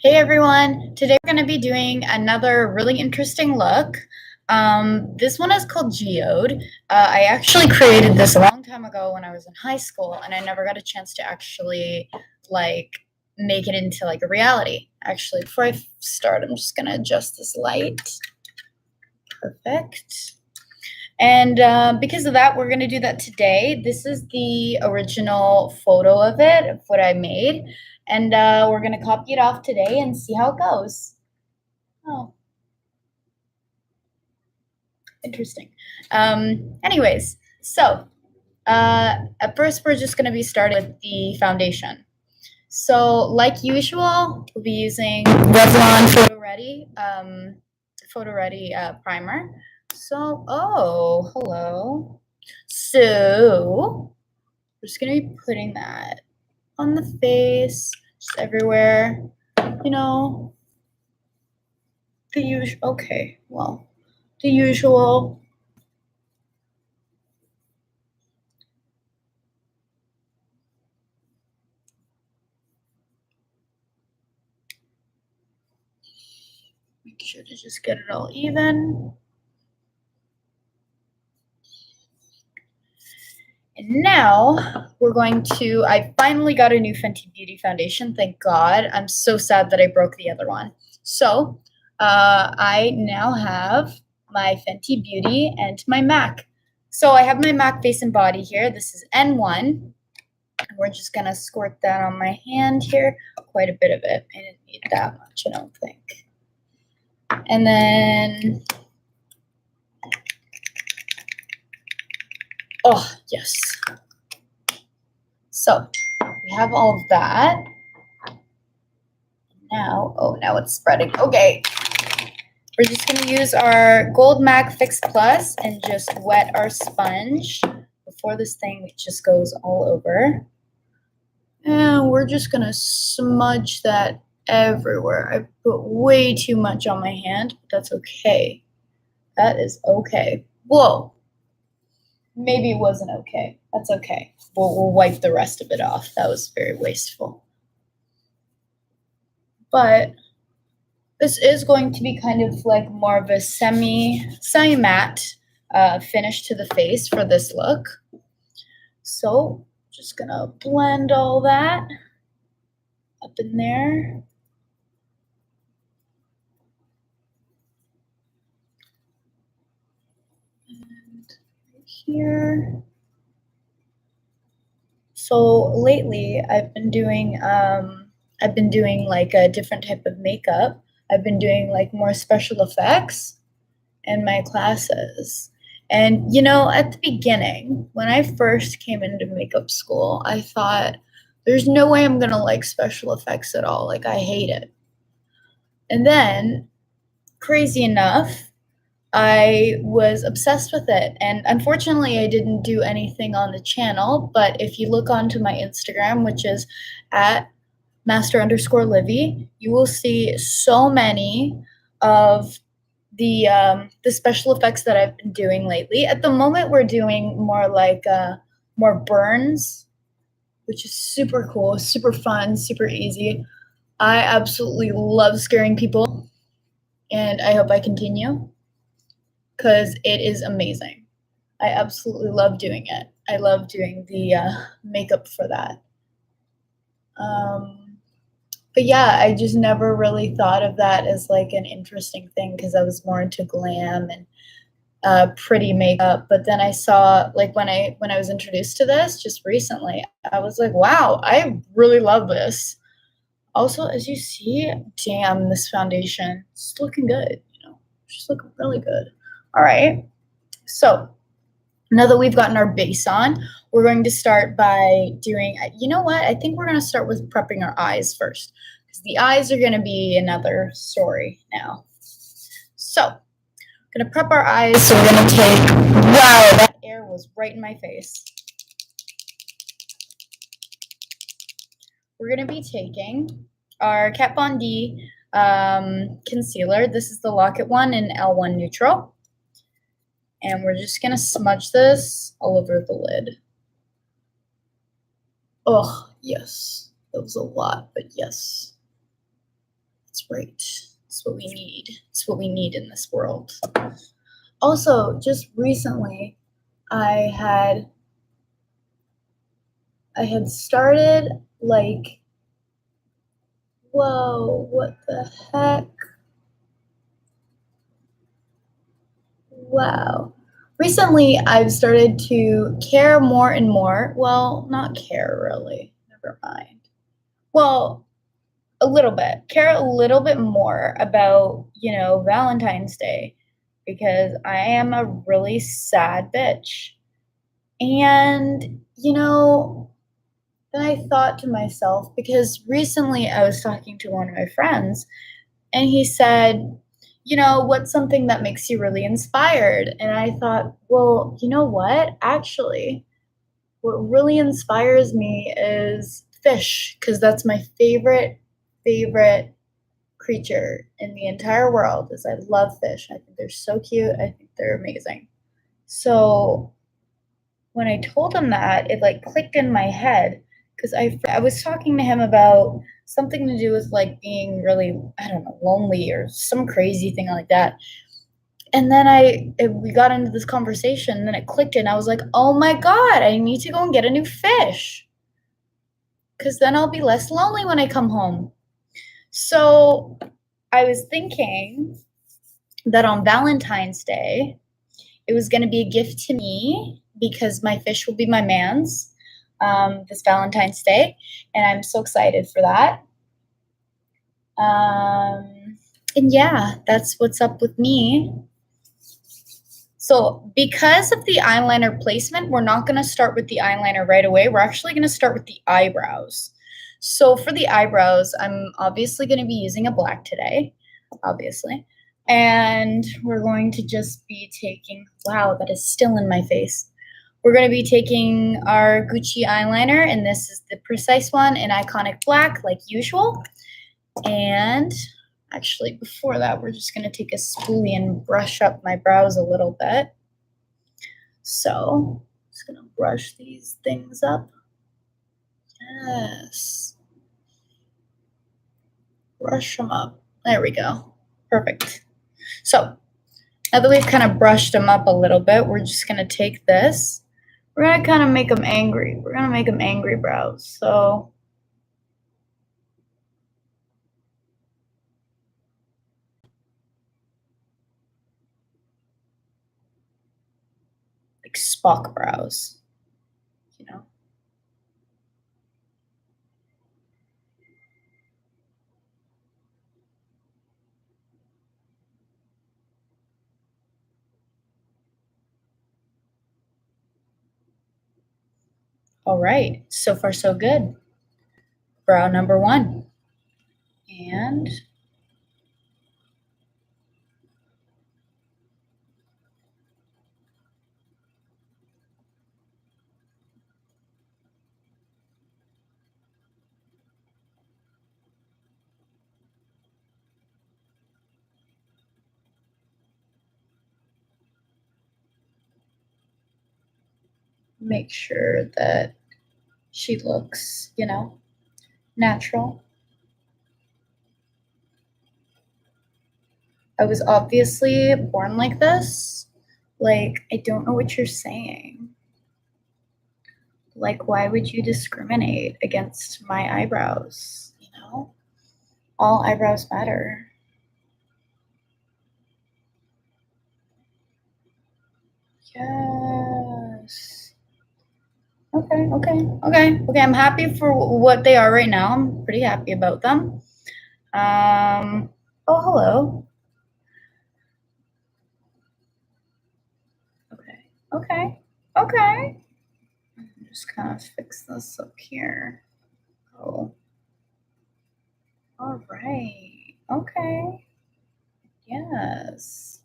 Hey everyone, today we're going to be doing another really interesting look. This one is called Geode. I actually created this a long time ago when I was in high school, and I never got a chance to actually like make it into like a reality. Actually, before I start, I'm just going to adjust this light. Perfect. And because of that, we're going to do that today. This is the original photo of it, of what I made. And we're going to copy it off today and see how it goes. Oh, interesting. Anyways, so at first, we're just going to be starting with the foundation. So, like usual, we'll be using Revlon Photo Ready primer. So, oh, hello. So, we're just gonna be putting that on the face, just everywhere. You know, the usual. Okay, well, the usual. Make sure to just get it all even. And now we're going to, I finally got a new Fenty Beauty foundation, thank God. I'm so sad that I broke the other one. So I now have my Fenty Beauty and my MAC. So I have my MAC face and body here. This is N1. And we're just gonna squirt that on my hand here. Quite a bit of it. I didn't need that much, I don't think. And then, oh, yes. So we have all of that. Now, oh, now it's spreading. Okay. We're just going to use our Gold MAC Fix Plus and just wet our sponge before this thing just goes all over. And we're just going to smudge that everywhere. I put way too much on my hand, but that's okay. That is okay. Whoa. Maybe it wasn't okay. That's okay. We'll wipe the rest of it off. That was very wasteful. But this is going to be kind of like more of a semi-matte finish to the face for this look. So just gonna blend all that up in there. And right here. So lately I've been doing like a different type of makeup. I've been doing like more special effects in my classes. And you know, at the beginning, when I first came into makeup school, I thought there's no way I'm going to like special effects at all. Like I hate it. And then crazy enough, I was obsessed with it. And unfortunately, I didn't do anything on the channel, but if you look onto my Instagram, which is at master_livy, you will see so many of the special effects that I've been doing lately. At the moment, we're doing more like more burns, which is super cool, super fun, super easy. I absolutely love scaring people, and I hope I continue because it is amazing. I absolutely love doing it. I love doing the makeup for that. But yeah, I just never really thought of that as like an interesting thing because I was more into glam and pretty makeup. But then I saw like when I was introduced to this just recently, I was like, wow, I really love this. Also, as you see, damn, this foundation is looking good. You know, she's looking really good. All right, so now that we've gotten our base on, we're going to start by doing, you know what? I think we're going to start with prepping our eyes first because the eyes are going to be another story now. So, I'm going to prep our eyes. So we're going to take, wow, that air was right in my face. We're going to be taking our Kat Von D concealer. This is the Lock-It one in L1 Neutral. And we're just going to smudge this all over the lid. Oh, yes. That was a lot, but yes. That's right. It's what we need. It's what we need in this world. Also, just recently, I had started like, whoa, what the heck? Wow. Recently, I've started to care more and more. Well, not care really. Never mind. Well, a little bit. Care a little bit more about, Valentine's Day because I am a really sad bitch. And, then I thought to myself, because recently I was talking to one of my friends, and he said, what's something that makes you really inspired? And I thought, well, you know what? Actually, what really inspires me is fish, because that's my favorite creature in the entire world. Is I love fish. I think they're so cute. I think they're amazing. So when I told him that, it like clicked in my head because I was talking to him about something to do with like being really, I don't know, lonely or some crazy thing like that. And then we got into this conversation, and then it clicked, and I was like, oh my God, I need to go and get a new fish because then I'll be less lonely when I come home. So I was thinking that on Valentine's Day, it was going to be a gift to me because my fish will be my man's this Valentine's Day, and I'm so excited for that. And yeah, that's what's up with me. So because of the eyeliner placement, we're not going to start with the eyeliner right away. We're actually going to start with the eyebrows. So for the eyebrows, I'm obviously going to be using a black today, obviously. And we're going to just be taking, wow, that is still in my face. We're going to be taking our Gucci eyeliner, and this is the precise one in Iconic Black, like usual. And actually, before that, we're just going to take a spoolie and brush up my brows a little bit. So, just going to brush these things up. Yes. Brush them up. There we go. Perfect. So, now that we've kind of brushed them up a little bit, we're just going to take this. We're going to kind of make them angry. We're going to make them angry brows. So, like Spock brows, you know. All right, so far so good. Brow number one. And make sure that she looks, natural. I was obviously born like this. Like, I don't know what you're saying. Like, why would you discriminate against my eyebrows? All eyebrows matter. Yes. Okay. I'm happy for what they are right now. I'm pretty happy about them. Oh, hello. Okay. Just kind of fix this up here. Oh. All right. Okay. Yes.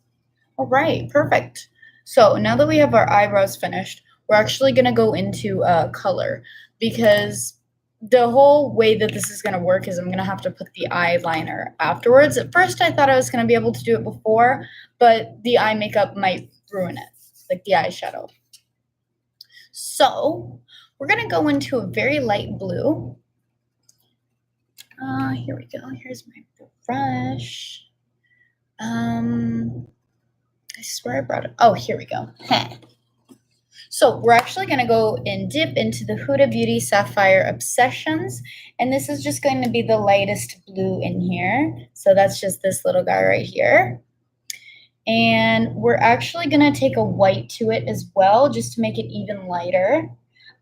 All right. Perfect. So now that we have our eyebrows finished, we're actually going to go into color because the whole way that this is going to work is I'm going to have to put the eyeliner afterwards. At first, I thought I was going to be able to do it before, but the eye makeup might ruin it, like the eyeshadow. So we're going to go into a very light blue. Here we go. Here's my brush. I swear I brought it. Oh, here we go. So we're actually going to go and dip into the Huda Beauty Sapphire Obsessions. And this is just going to be the lightest blue in here. So that's just this little guy right here. And we're actually going to take a white to it as well, just to make it even lighter.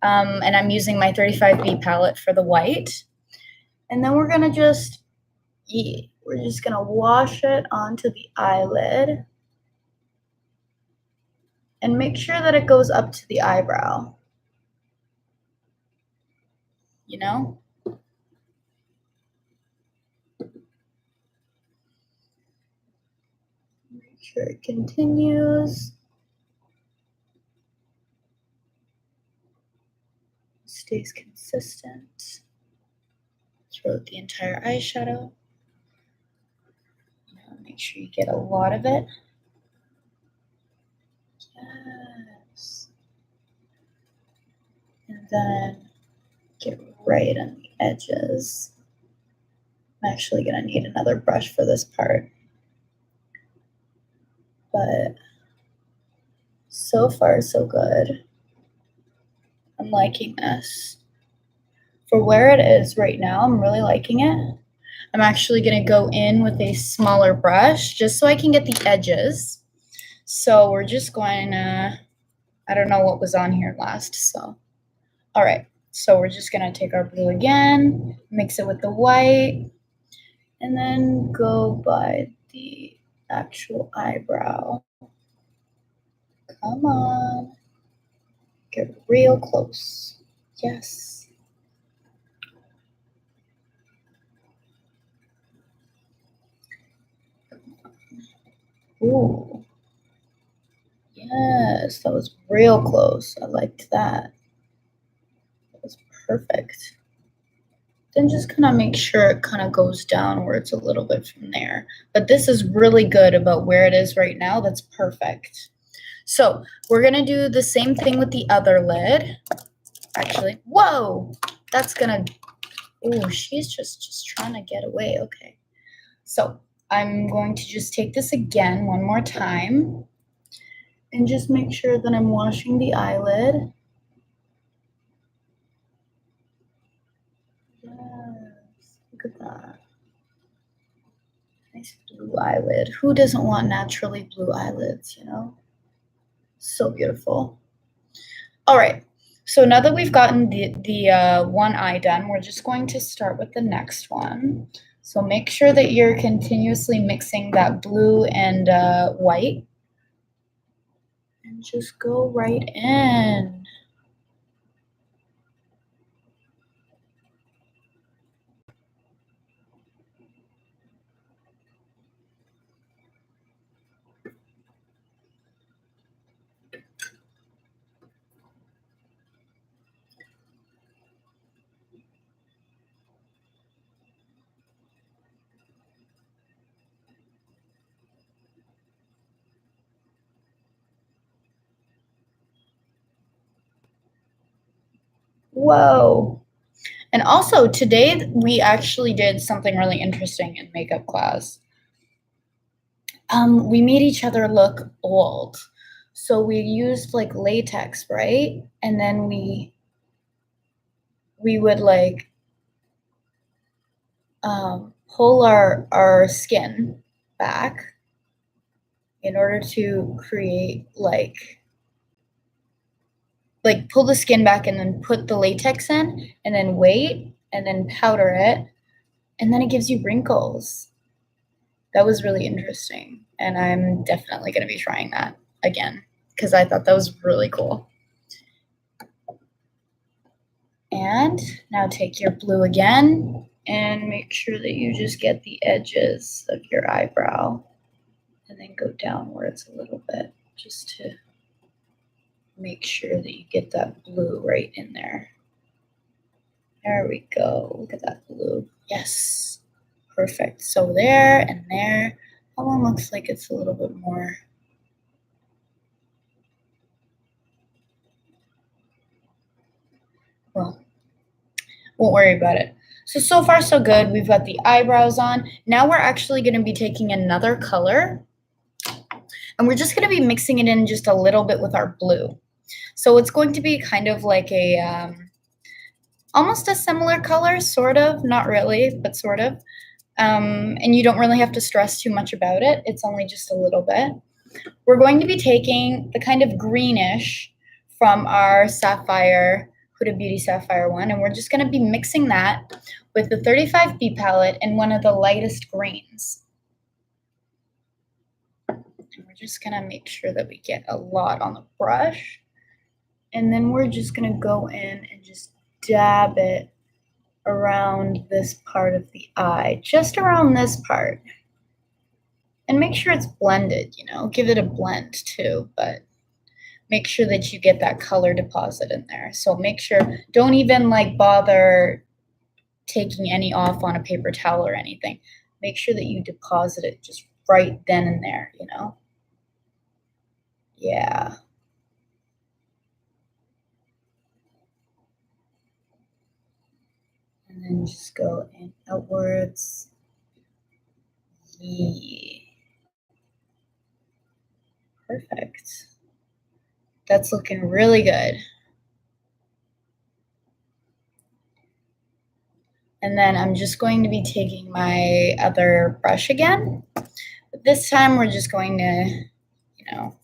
And I'm using my 35B palette for the white. And then we're going to just wash it onto the eyelid. And make sure that it goes up to the eyebrow. You know? Make sure it continues. Stays consistent throughout the entire eyeshadow. Make sure you get a lot of it. Yes. And then get right on the edges. I'm actually going to need another brush for this part. But so far, so good. I'm liking this. For where it is right now, I'm really liking it. I'm actually going to go in with a smaller brush just so I can get the edges. So we're just going to, I don't know what was on here last, so. All right, so we're just going to take our blue again, mix it with the white, and then go by the actual eyebrow. Come on. Get real close. Yes. Ooh. Yes, that was real close. I liked that. That was perfect. Then just kind of make sure it kind of goes downwards a little bit from there. But this is really good about where it is right now. That's perfect. So we're going to do the same thing with the other lid. Actually, whoa, that's going to, oh, she's just trying to get away. Okay. So I'm going to just take this again one more time and just make sure that I'm washing the eyelid. Yes, look at that. Nice blue eyelid. Who doesn't want naturally blue eyelids, you know? So beautiful. All right. So now that we've gotten the one eye done, we're just going to start with the next one. So make sure that you're continuously mixing that blue and white. And just go right in. Whoa. And also today we actually did something really interesting in makeup class. We made each other look old. So we used like latex, right? And then we would like pull our skin back in order to create like pull the skin back and then put the latex in and then wait and then powder it and then it gives you wrinkles. That was really interesting and I'm definitely going to be trying that again because I thought that was really cool. And now take your blue again and make sure that you just get the edges of your eyebrow and then go downwards a little bit just to make sure that you get that blue right in there. There we go. Look at that blue. Yes. Perfect. So there and there. That one looks like it's a little bit more. Well, won't worry about it. So far so good. We've got the eyebrows on. Now we're actually going to be taking another color and we're just going to be mixing it in just a little bit with our blue. So it's going to be kind of like a, almost a similar color, sort of, not really, but sort of. And you don't really have to stress too much about it. It's only just a little bit. We're going to be taking the kind of greenish from our Sapphire, Huda Beauty Sapphire one, and we're just going to be mixing that with the 35B palette and one of the lightest greens. And we're just going to make sure that we get a lot on the brush. And then we're just going to go in and just dab it around this part of the eye, just around this part. And make sure it's blended, you know, give it a blend too, but make sure that you get that color deposit in there. So make sure, don't even like bother taking any off on a paper towel or anything. Make sure that you deposit it just right then and there, you know? Yeah. And then just go in outwards. Yeah. Perfect. That's looking really good. And then I'm just going to be taking my other brush again. But this time we're just going to, you know,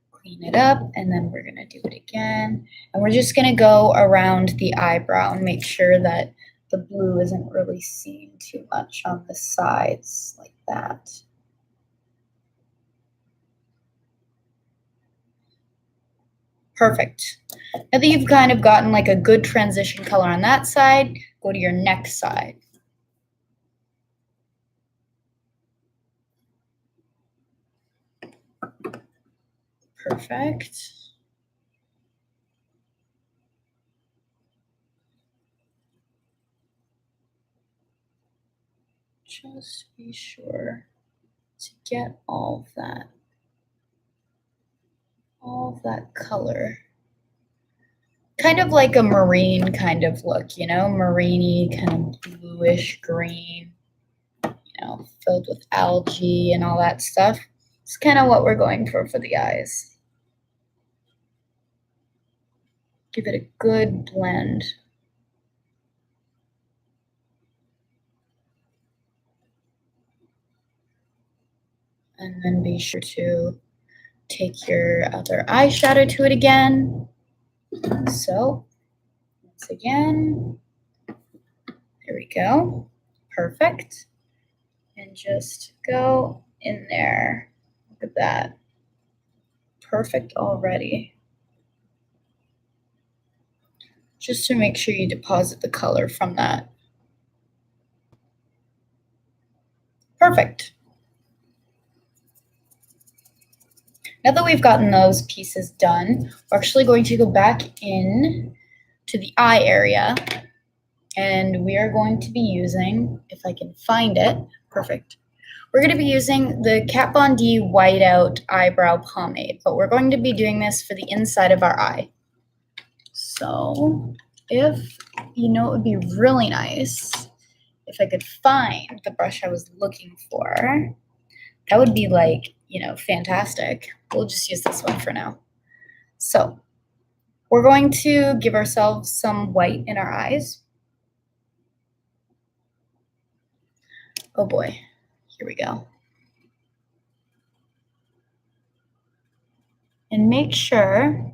clean it up, and then we're going to do it again. And we're just going to go around the eyebrow and make sure that the blue isn't really seen too much on the sides like that. Perfect. Now that you've kind of gotten like a good transition color on that side, go to your next side. Perfect. Just be sure to get all of that color. Kind of like a marine kind of look, you know, mariney, kind of bluish green, you know, filled with algae and all that stuff. It's kind of what we're going for the eyes. Give it a good blend. And then be sure to take your other eyeshadow to it again. So, once again, there we go. Perfect. And just go in there. Look at that. Perfect already. Just to make sure you deposit the color from that. Perfect. Now that we've gotten those pieces done, we're actually going to go back in to the eye area, and we are going to be using, if I can find it, perfect. We're going to be using the Kat Von D Whiteout Eyebrow Pomade, but we're going to be doing this for the inside of our eye. So if, you know, it would be really nice if I could find the brush I was looking for. That would be like, you know, fantastic. We'll just use this one for now. So we're going to give ourselves some white in our eyes. Oh boy, here we go. And make sure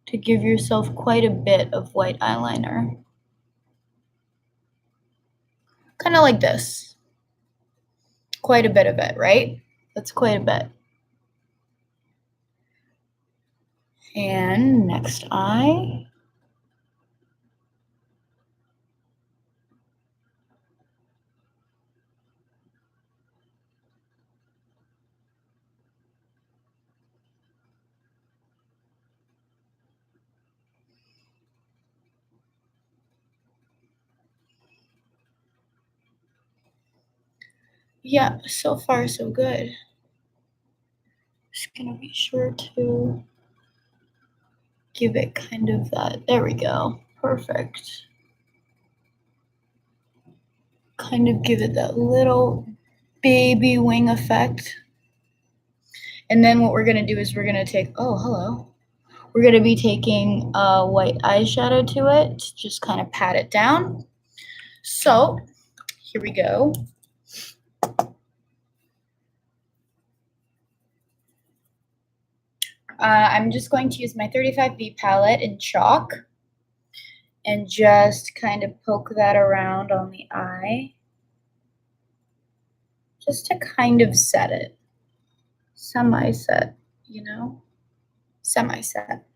to give yourself quite a bit of white eyeliner. Kind of like this. Quite a bit of it, right? That's quite a bit. And next eye. Yeah, so far so good. Just gonna be sure to give it kind of that, there we go, perfect. Kind of give it that little baby wing effect. And then what we're gonna do is we're gonna take, oh, hello. We're gonna be taking white eyeshadow to it, to just kind of pat it down. So here we go. I'm just going to use my 35B palette in chalk and just kind of poke that around on the eye, just to kind of set it. Semi-set, you know? Semi-set.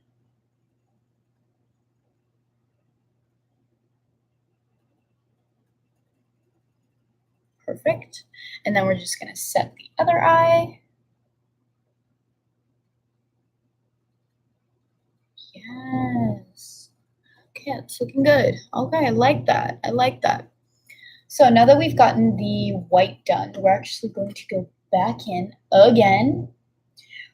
Perfect. And then we're just gonna set the other eye. Yes. Okay, it's looking good. Okay, I like that. I like that. So now that we've gotten the white done, we're actually going to go back in again.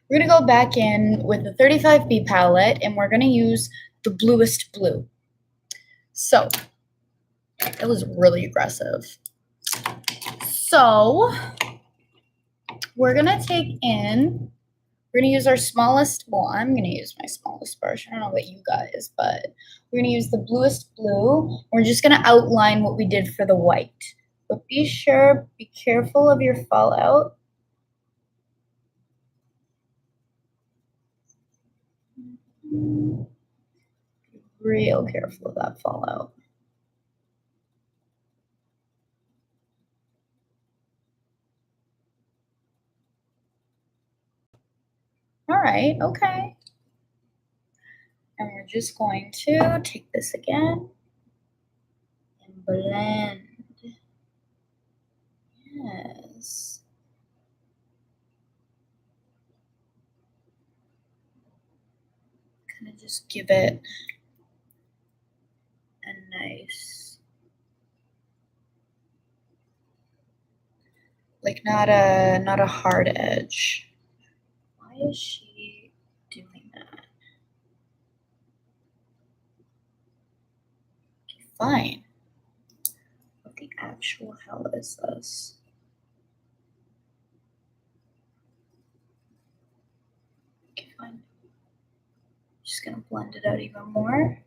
We're gonna go back in with the 35B palette and we're gonna use the bluest blue. So, it was really aggressive. So, we're gonna take in, we're gonna use our smallest, well, I'm gonna use my smallest brush. I don't know about you guys, but we're gonna use the bluest blue. We're just gonna outline what we did for the white. But be careful of your fallout. Be real careful of that fallout. All right, okay. And we're just going to take this again and blend. Yes. Kind of just give it a nice, like not a hard edge. Why is she doing that? Okay, fine. What the actual hell is this? Okay, fine. Just gonna blend it out even more.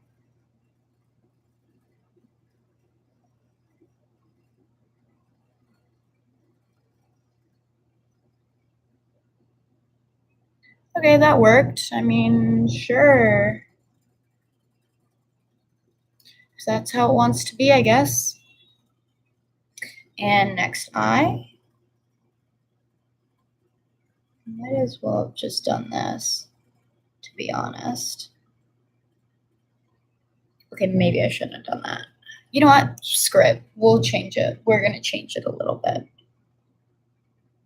Okay, that worked. I mean, sure. If that's how it wants to be, I guess. And next eye. Might as well have just done this, to be honest. Okay, maybe I shouldn't have done that. You know what? Screw it. We'll change it. We're going to change it a little bit.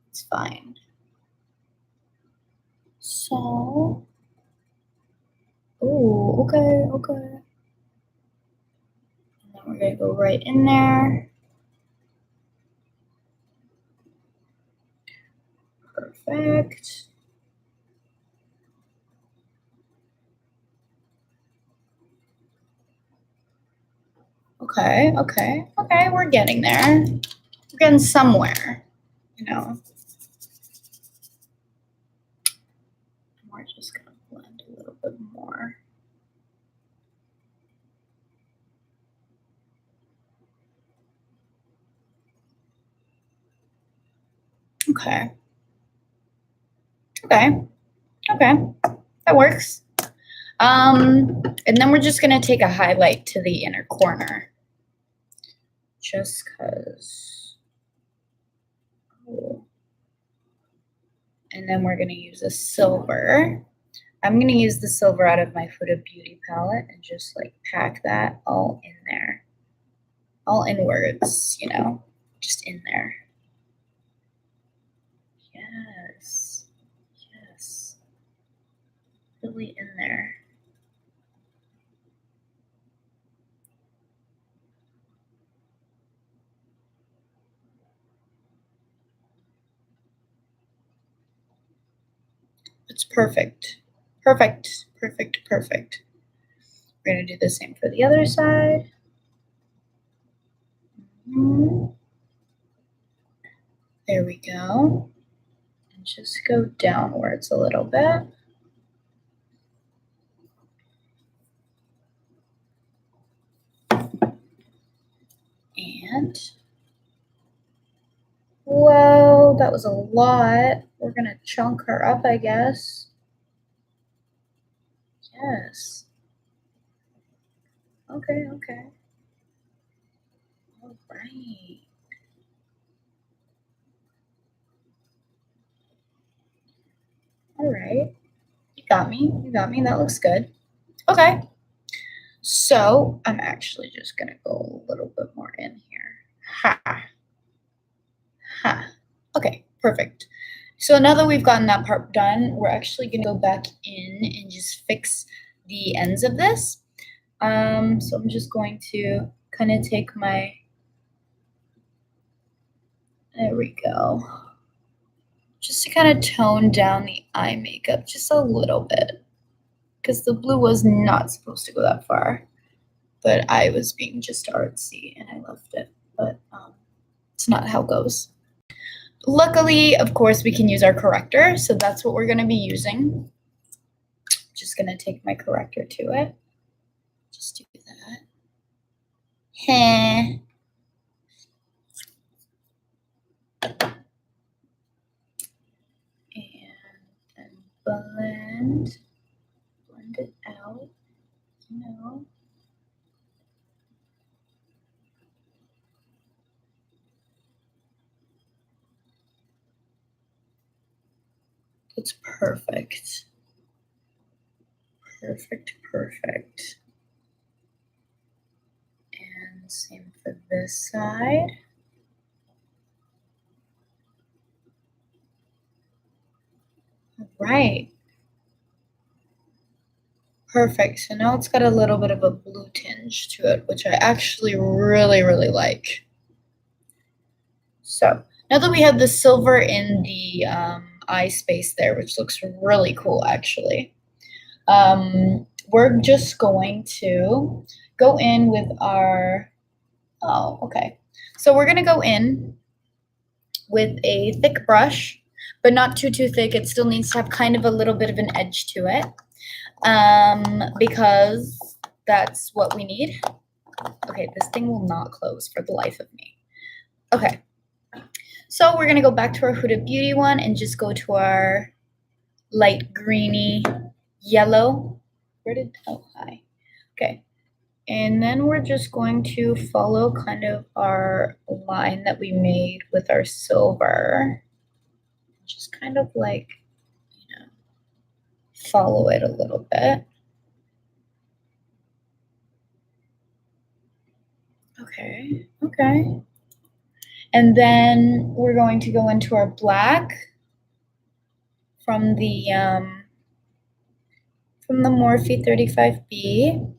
It's fine. So, oh, okay, okay. And then we're going to go right in there. Perfect. Okay, okay, okay. We're getting there. We're getting somewhere, you know. We're just going to blend a little bit more. Okay. Okay. Okay. That works. And then we're just gonna take a highlight to the inner corner. Just cause. Oh. And then we're gonna use a silver. I'm gonna use the silver out of my Huda Beauty palette and just like pack that all in there. All inwards, you know, just in there. Yes. Yes. Really in there. It's perfect. Perfect. Perfect. Perfect. We're going to do the same for the other side. There we go. And just go downwards a little bit. And whoa, that was a lot. We're going to chunk her up, I guess. Yes. Okay, okay. All right. All right. You got me. You got me. That looks good. Okay. So I'm actually just going to go a little bit more in here. Ha. Ha. Okay, perfect. So now that we've gotten that part done, we're actually going to go back in and just fix the ends of this. So I'm just going to kind of take my, there we go, just to kind of tone down the eye makeup just a little bit, because the blue was not supposed to go that far, but I was being just artsy and I left it, but it's not how it goes. Luckily, of course, we can use our corrector, so that's what we're going to be using. Just going to take my corrector to it. Just do that. And then blend it out, you know. It's perfect. Perfect, perfect. And same for this side. All right. Perfect. So now it's got a little bit of a blue tinge to it, which I actually really, really like. So now that we have the silver in the eye space there, which looks really cool, actually, we're just going to go in with our, so we're going to go in with a thick brush, but not too thick. It still needs to have kind of a little bit of an edge to it, because that's what we need. Okay, this thing will not close for the life of me. Okay, so we're gonna go back to our Huda Beauty one and just go to our light greeny yellow. Hi. Okay, and then we're just going to follow kind of our line that we made with our silver. Just kind of like, follow it a little bit. Okay, okay. And then we're going to go into our black from the Morphe 35B,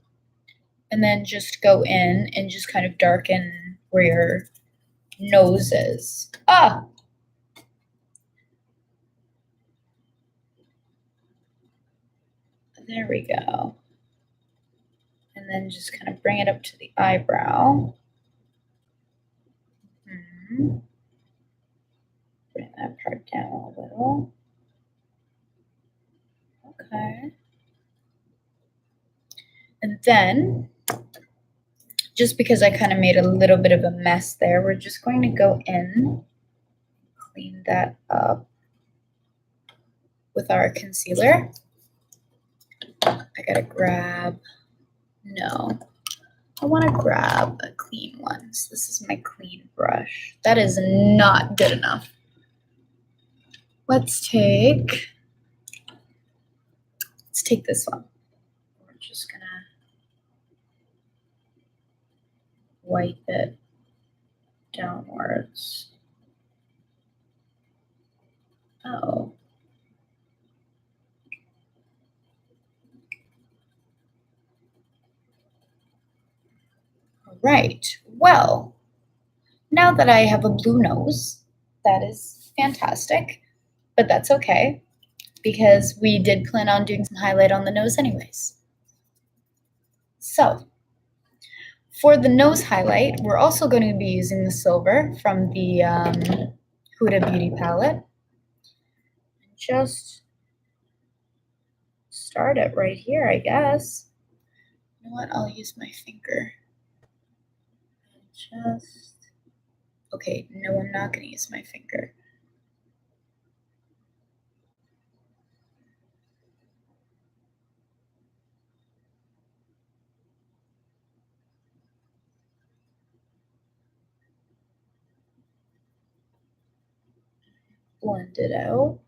and then just go in and just kind of darken where your nose is. Ah! There we go. And then just kind of bring it up to the eyebrow. Bring that part down a little. Okay. And then, just because I kind of made a little bit of a mess there, we're just going to go in, clean that up with our concealer. I gotta grab, no, I want to grab a clean one. So this is my clean brush. That is not good enough. Let's take this one. We're just gonna wipe it downwards. Oh. All right. Well, now that I have a blue nose, that is fantastic, but that's okay because we did plan on doing some highlight on the nose anyways. So for the nose highlight, we're also going to be using the silver from the Huda Beauty palette. Just start it right here, I guess. You know what? I'll use my finger. Okay, no, I'm not going to use my finger. Blend it out.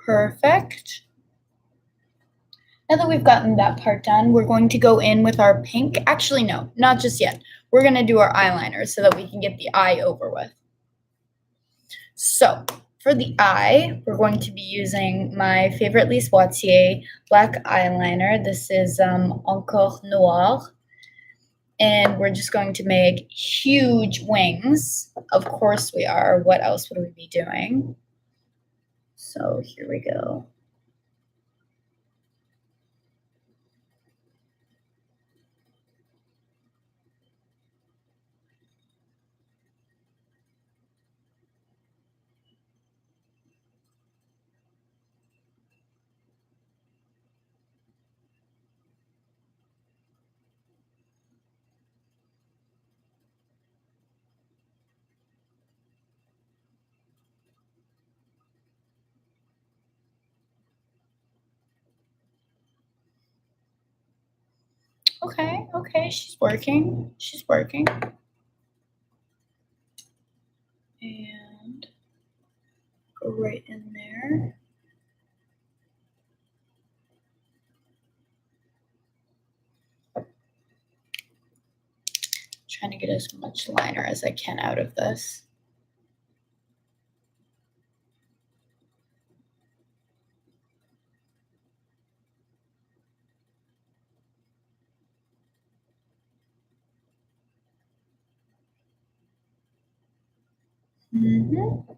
Perfect. Now that we've gotten that part done, we're going to go in with our pink. Actually, no, not just yet. We're going to do our eyeliner so that we can get the eye over with. So for the eye, we're going to be using my favorite Lise Wattier black eyeliner. This is Encore Noir. And we're just going to make huge wings. Of course we are. What else would we be doing? So here we go. Okay, she's working. She's working. And go right in there. Trying to get as much liner as I can out of this. Mm-hmm.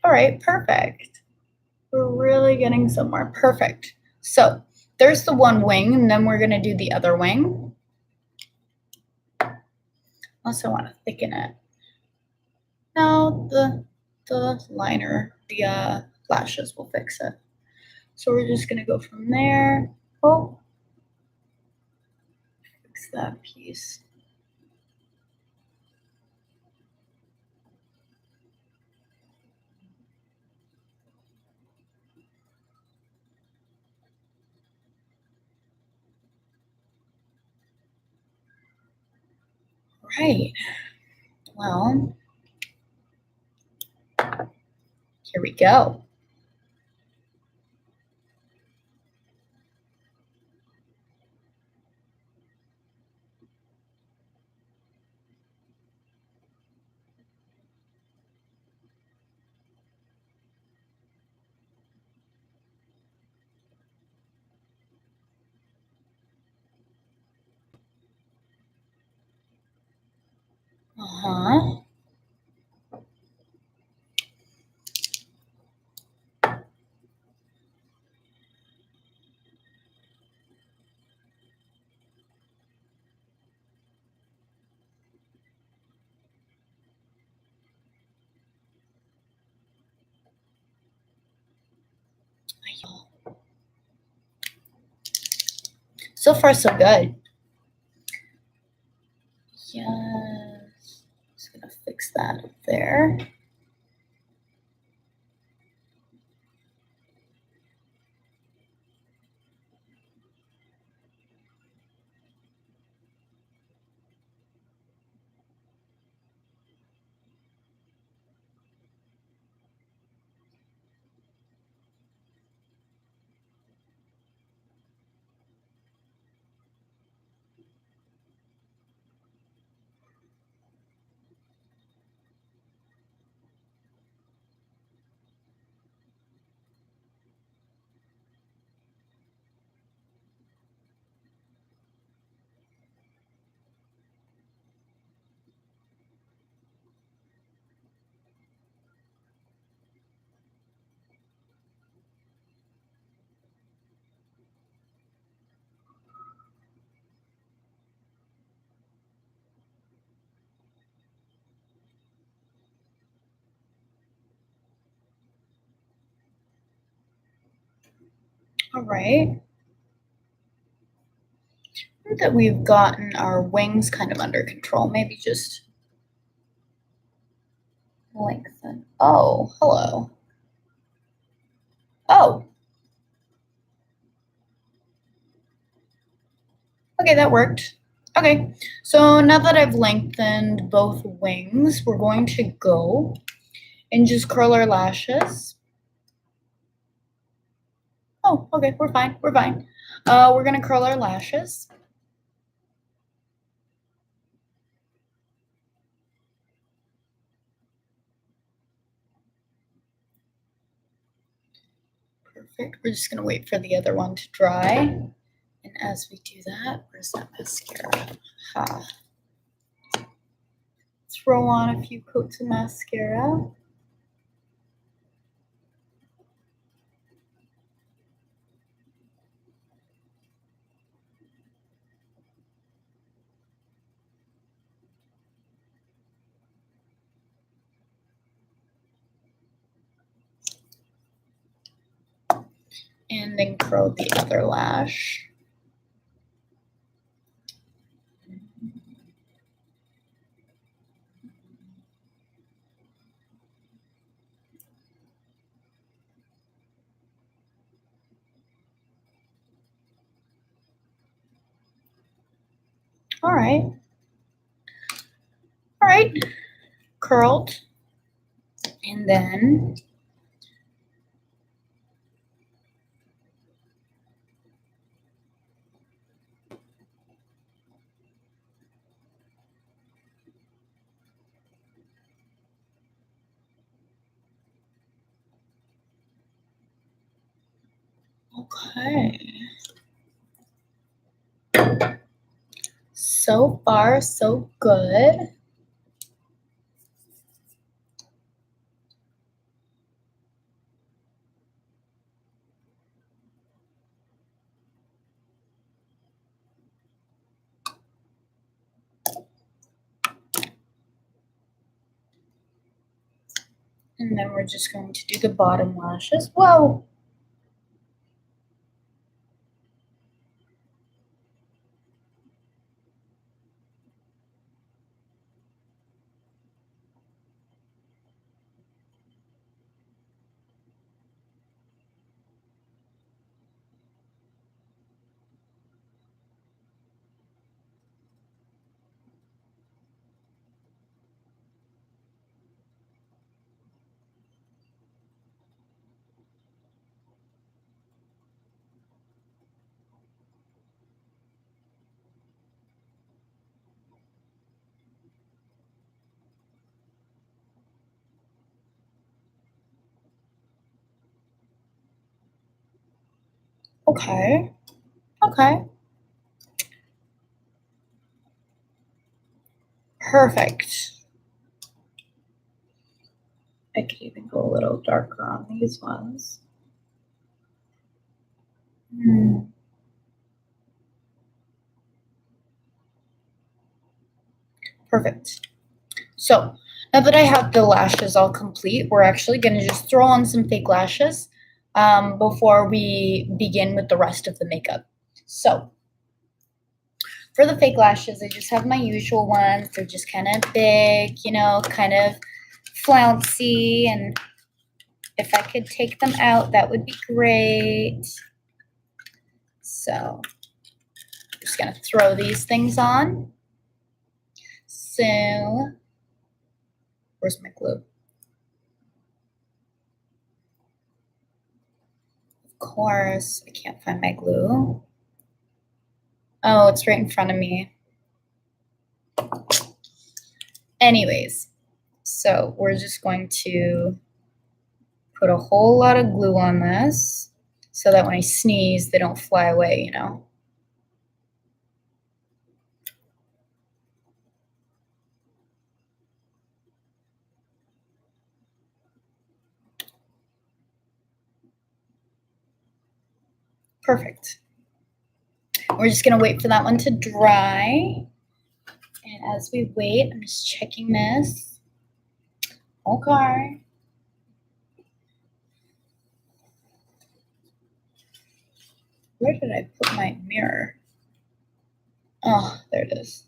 All right, perfect. We're really getting somewhere. Perfect. So there's the one wing, and then we're going to do the other wing. Also want to thicken it. Now the liner, the lashes will fix it. So we're just going to go from there. Oh, fix that piece. Right. Well, here we go. Uh-huh. So far, so good. Yes. Just gonna fix that up there. All right. I think that we've gotten our wings kind of under control. Maybe just lengthen. Oh, hello. Oh. Okay, that worked. Okay, so now that I've lengthened both wings, we're going to go and just curl our lashes. Oh, okay, we're fine, we're fine. We're gonna curl our lashes. Perfect, we're just gonna wait for the other one to dry. And as we do that, where's that mascara? Ha. Throw on a few coats of mascara. And then curl the other lash. All right, curled. And then okay. So far, so good. And then we're just going to do the bottom lashes. Whoa! Okay. Okay. Perfect. I could even go a little darker on these ones. Perfect. So now that I have the lashes all complete, we're actually going to just throw on some fake lashes before we begin with the rest of the makeup. So for the fake lashes, I just have my usual ones. They're just kind of big, you know, kind of flouncy. And if I could take them out, that would be great. So I'm just going to throw these things on. So where's my glue? Of course, I can't find my glue. Oh, it's right in front of me. Anyways, so we're just going to put a whole lot of glue on this so that when I sneeze, they don't fly away, you know. Perfect. We're just gonna wait for that one to dry. And as we wait, I'm just checking this. Okay. Where did I put my mirror? Oh, there it is.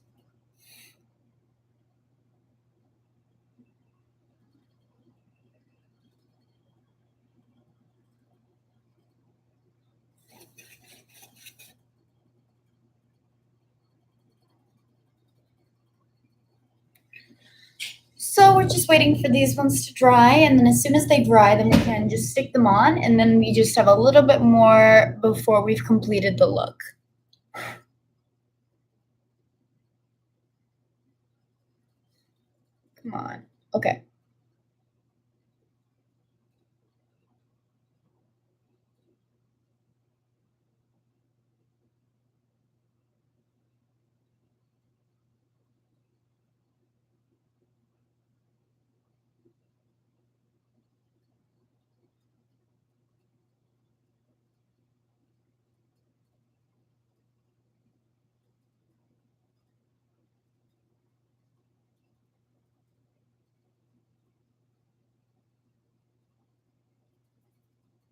So we're just waiting for these ones to dry, and then as soon as they dry, then we can just stick them on, and then we just have a little bit more before we've completed the look. Come on. Okay.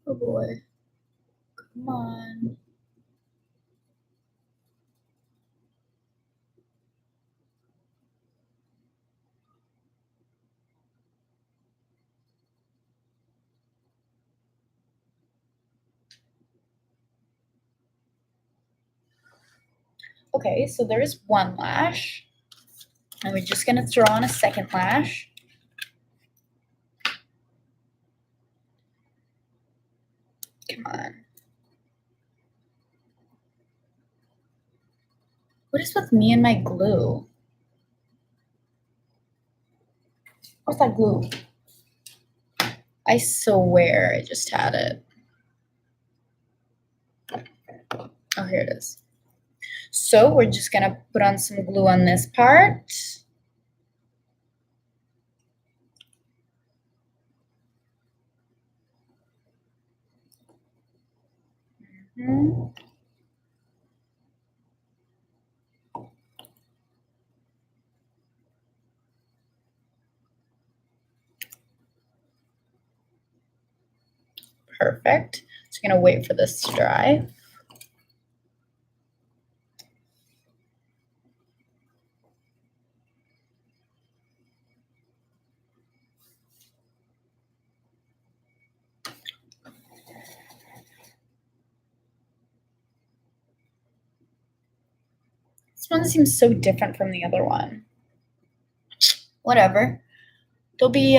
Oh boy. Come on. Okay, so there's one lash. And we're just gonna throw on a second lash. Come on. What is with me and my glue? What's that glue? I swear I just had it. Oh, here it is. So we're just gonna put on some glue on this part. Mm-hmm. Perfect. Just gonna wait for this to dry. This one seems so different from the other one. Whatever. They'll be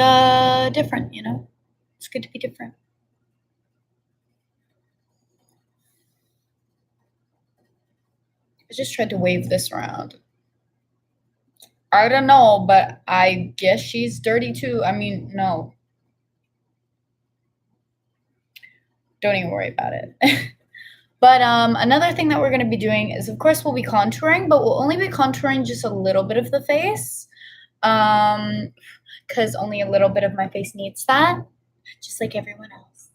different, you know? It's good to be different. I just tried to wave this around. I don't know, but I guess she's dirty too. I mean, no. Don't even worry about it. But another thing that we're going to be doing is, of course, we'll be contouring, but we'll only be contouring just a little bit of the face, because only a little bit of my face needs that, just like everyone else.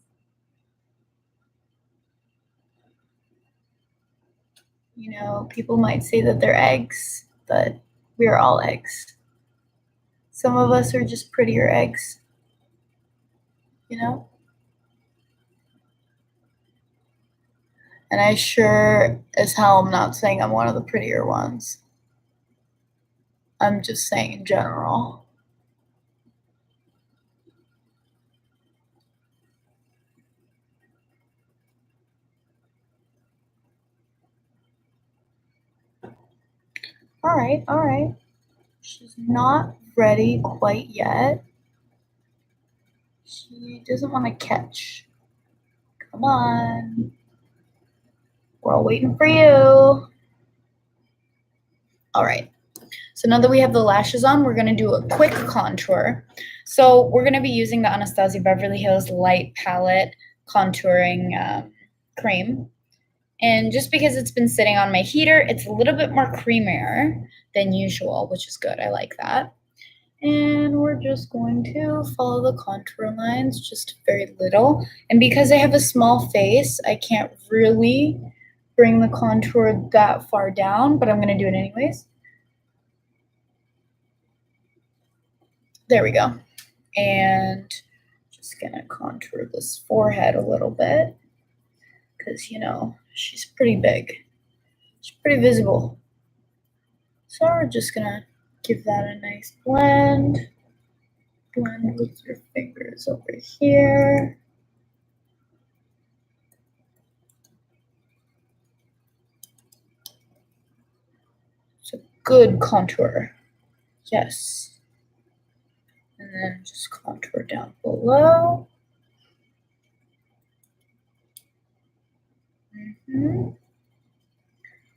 You know, people might say that they're eggs, but we are all eggs. Some of us are just prettier eggs, you know? And I sure as hell am not saying I'm one of the prettier ones. I'm just saying in general. All right, all right. She's not ready quite yet. She doesn't want to catch. Come on. We're all waiting for you. All right. So now that we have the lashes on, we're going to do a quick contour. So we're going to be using the Anastasia Beverly Hills Light Palette Contouring Cream. And just because it's been sitting on my heater, it's a little bit more creamier than usual, which is good. I like that. And we're just going to follow the contour lines, just very little. And because I have a small face, I can't really bring the contour that far down, but I'm going to do it anyways. There we go. And just going to contour this forehead a little bit. because, you know, she's pretty big. She's pretty visible. So we're just gonna give that a nice blend. Blend with your fingers over here. It's a good contour. Yes. And then just contour down below.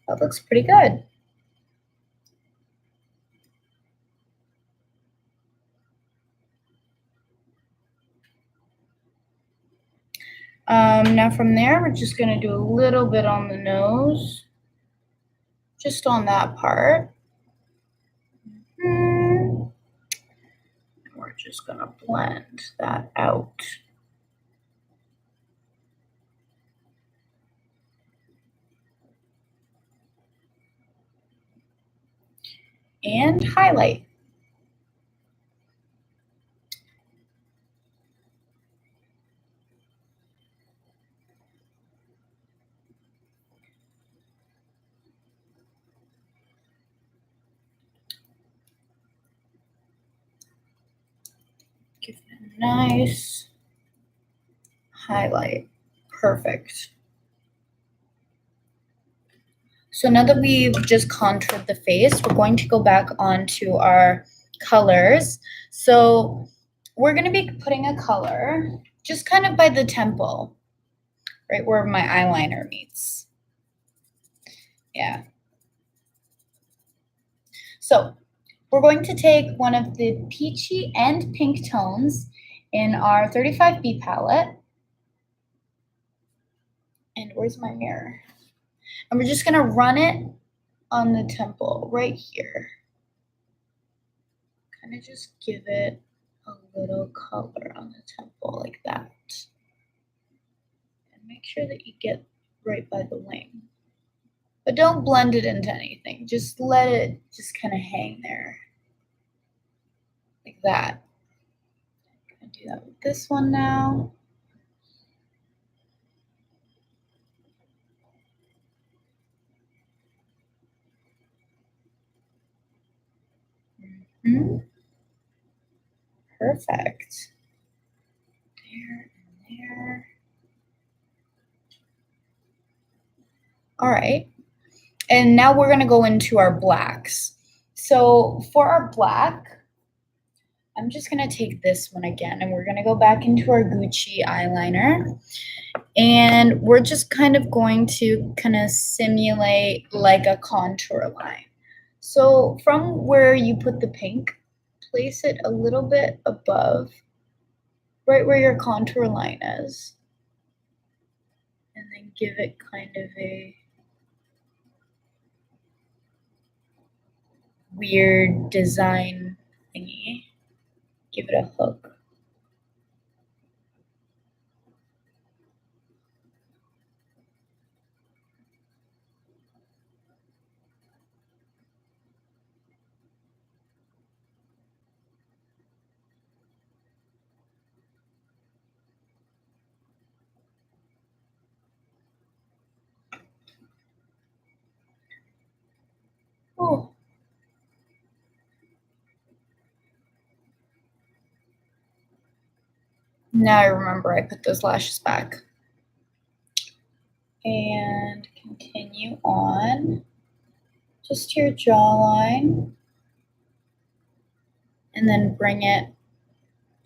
That looks pretty good. Now from there, we're just gonna do a little bit on the nose, just on that part. And we're just gonna blend that out. And highlight. Give it a nice highlight. Perfect. So now that we've just contoured the face, we're going to go back onto our colors. So we're going to be putting a color just kind of by the temple, right where my eyeliner meets. Yeah. So we're going to take one of the peachy and pink tones in our 35B palette. And where's my mirror? And we're just going to run it on the temple right here. Kind of just give it a little color on the temple like that. And make sure that you get right by the wing. But don't blend it into anything. Just let it just kind of hang there. Like that. I'm going to do that with this one now. Perfect. There and there. All right. And now we're going to go into our blacks. So for our black, I'm just going to take this one again, and we're going to go back into our Gucci eyeliner. And we're just kind of going to kind of simulate like a contour line. So from where you put the pink, place it a little bit above, right where your contour line is. And then give it kind of a weird design thingy. Give it a hook. Oh. Now I remember I put those lashes back. And continue on just your jawline. And then bring it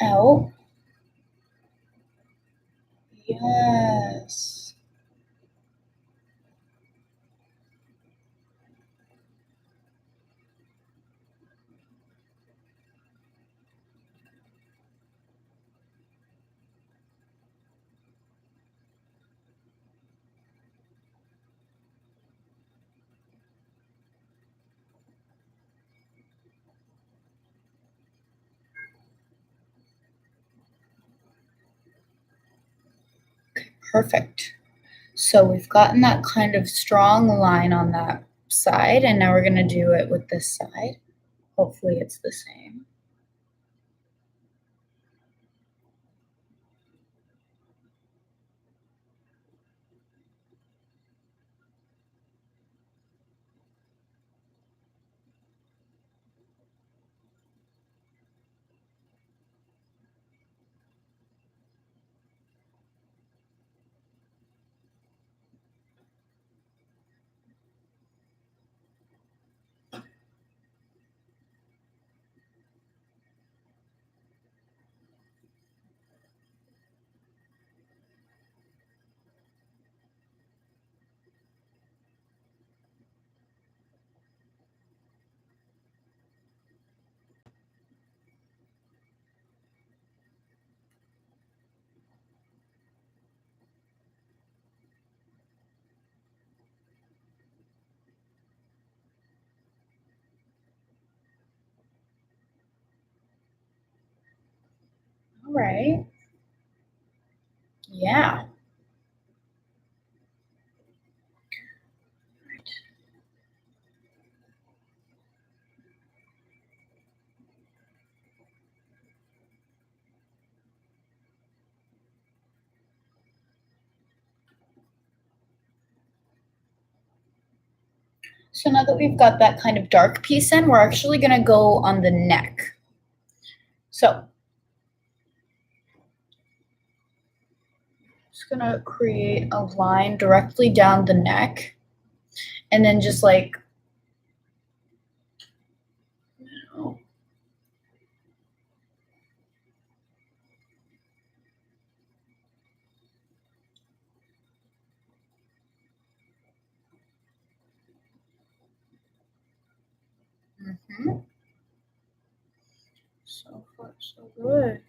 out. Yes. Okay, perfect. So we've gotten that kind of strong line on that side, and now we're going to do it with this side. Hopefully it's the same. right. Yeah. So now that we've got that kind of dark piece in, we're actually gonna go on the neck. So just gonna create a line directly down the neck and then just like, you know, so far so good.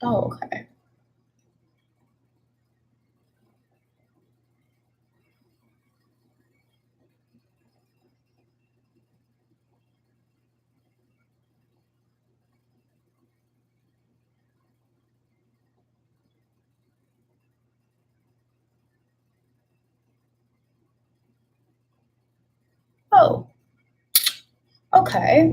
Oh, okay. Oh, okay.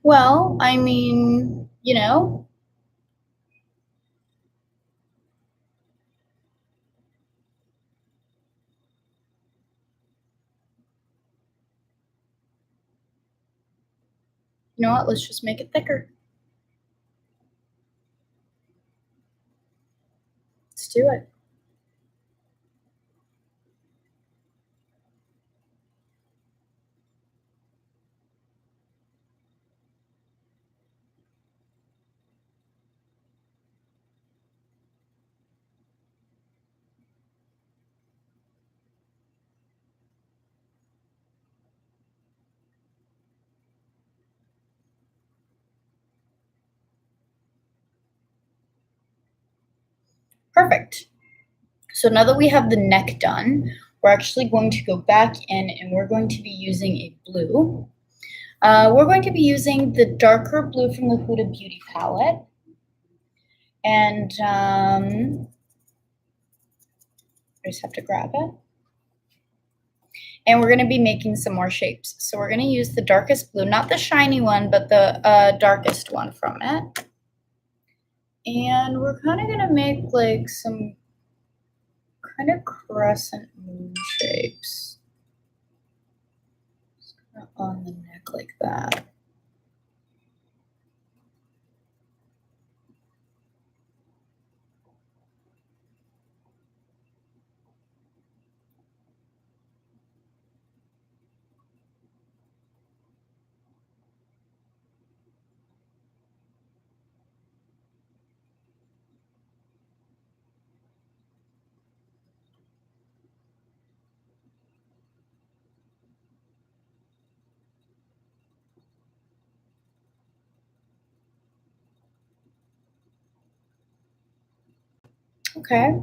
Well, I mean, you know what? Let's just make it thicker. Let's do it. Perfect. So now that we have the neck done, we're actually going to go back in and we're going to be using a blue. We're going to be using the darker blue from the Huda Beauty palette. And I just have to grab it. And we're going to be making some more shapes. So we're going to use the darkest blue, not the shiny one, but the darkest one from it. And we're kind of going to make like some kind of crescent moon shapes. Just kind of on the neck like that. Okay.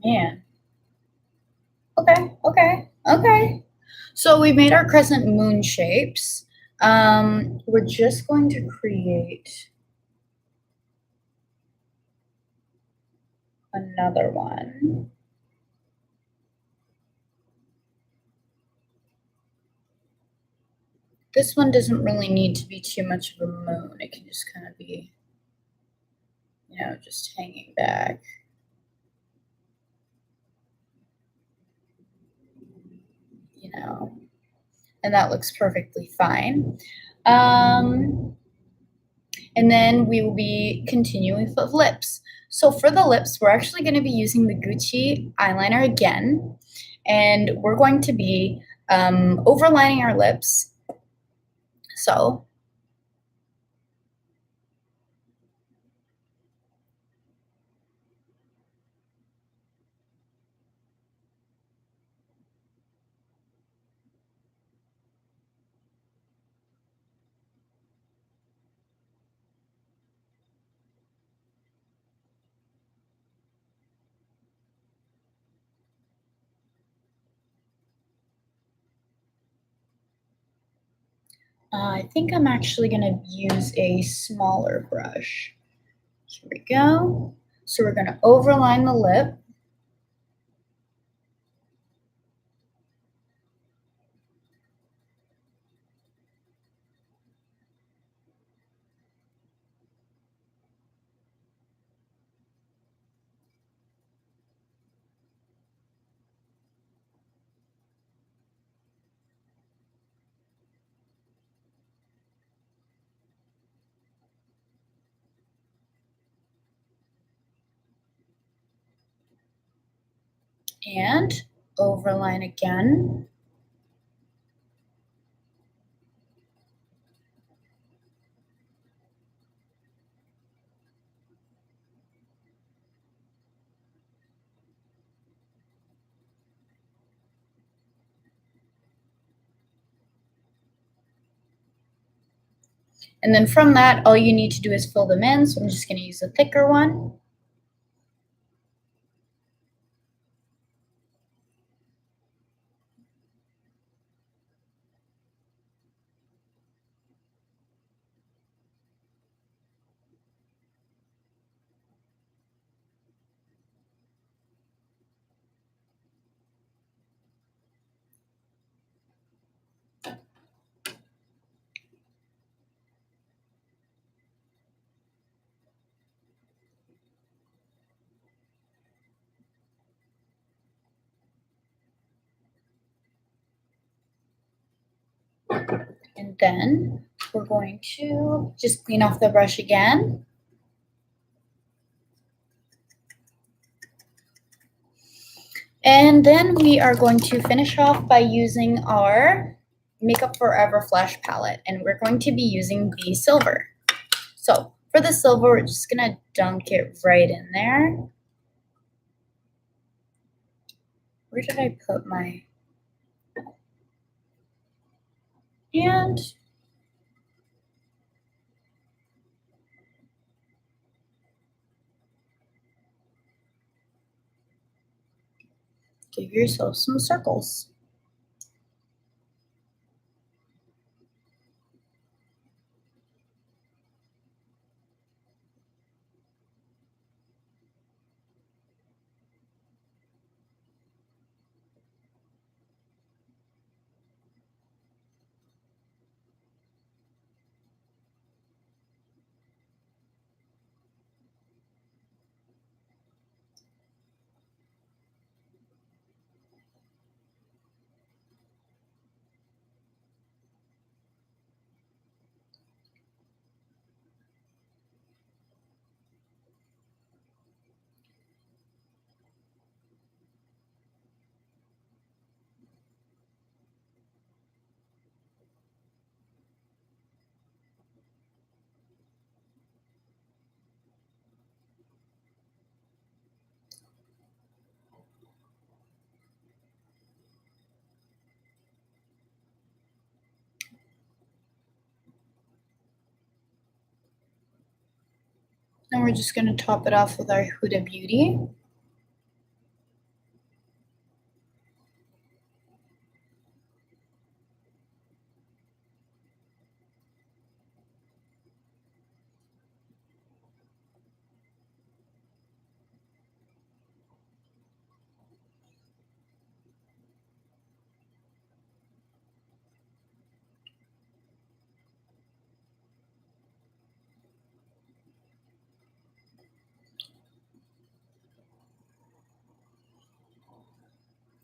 Man. Okay, okay, okay. So we made our crescent moon shapes. We're just going to create another one. This one doesn't really need to be too much of a moon. It can just kind of be, just hanging back. And that looks perfectly fine. And then we will be continuing with lips. So for the lips, we're actually going to be using the Gucci eyeliner again, and we're going to be overlining our lips. So I think I'm actually going to use a smaller brush. Here we go. So we're going to overline the lip. And overline again. And then from that, all you need to do is fill them in. So I'm just going to use a thicker one. And then we're going to just clean off the brush again. And then we are going to finish off by using our Makeup Forever Flash palette. And we're going to be using the silver. So for the silver, we're just going to dunk it right in there. Where did I put my... And give yourself some circles. Then we're just going to top it off with our Huda Beauty.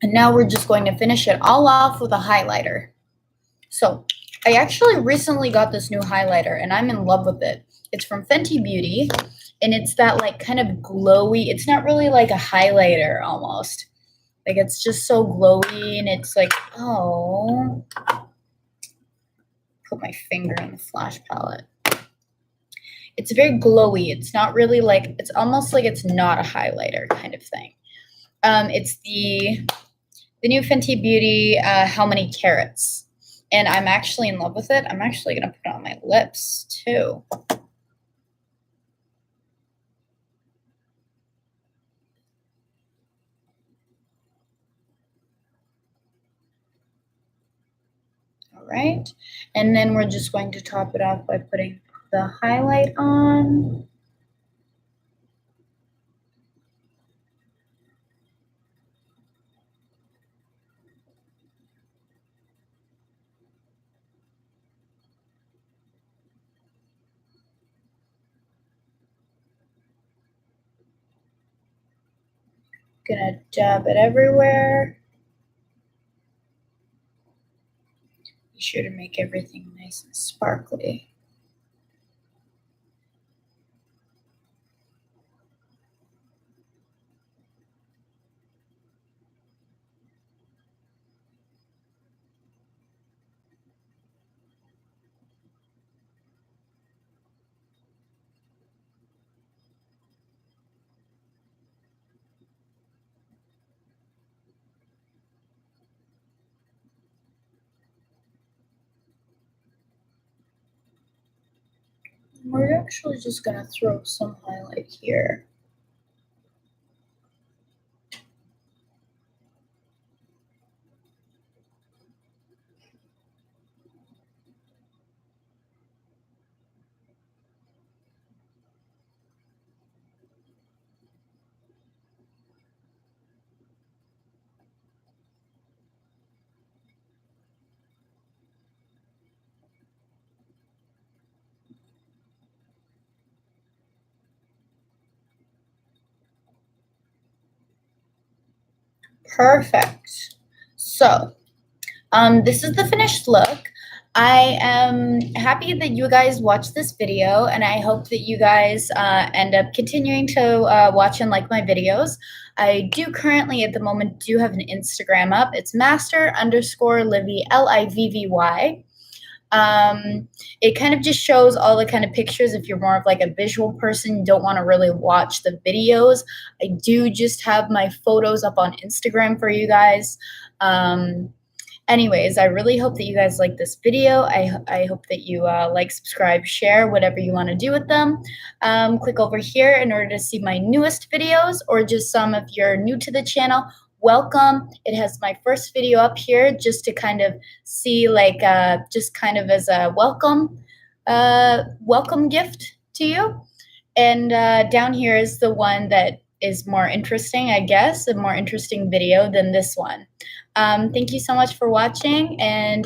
And now we're just going to finish it all off with a highlighter. So I actually recently got this new highlighter and I'm in love with it. It's from Fenty Beauty and it's that like kind of glowy, it's not really like a highlighter almost. Like it's just so glowy and it's like, oh, put my finger in the flash palette. It's very glowy. It's not really like, it's almost like it's not a highlighter kind of thing. It's the new Fenty Beauty How Many Carats. And I'm actually in love with it. I'm actually going to put it on my lips too. All right. And then we're just going to top it off by putting the highlight on. Gonna dab it everywhere. Be sure to make everything nice and sparkly. We're actually just gonna throw some highlight here. Perfect. So, this is the finished look. I am happy that you guys watched this video, and I hope that you guys end up continuing to watch and like my videos. I do currently, at the moment, do have an Instagram up. It's master_Livy, Livvy. It kind of just shows all the kind of pictures if you're more of like a visual person, you don't want to really watch the videos. I do just have my photos up on Instagram for you guys. Anyways, I really hope that you guys like this video. I hope that you like, subscribe, share, whatever you want to do with them. Click over here in order to see my newest videos, or just some if you're new to the channel. Welcome. It has my first video up here just to kind of see, like, just kind of as a welcome gift to you. And down here is the one that is more interesting, I guess, a more interesting video than this one. Thank you so much for watching, and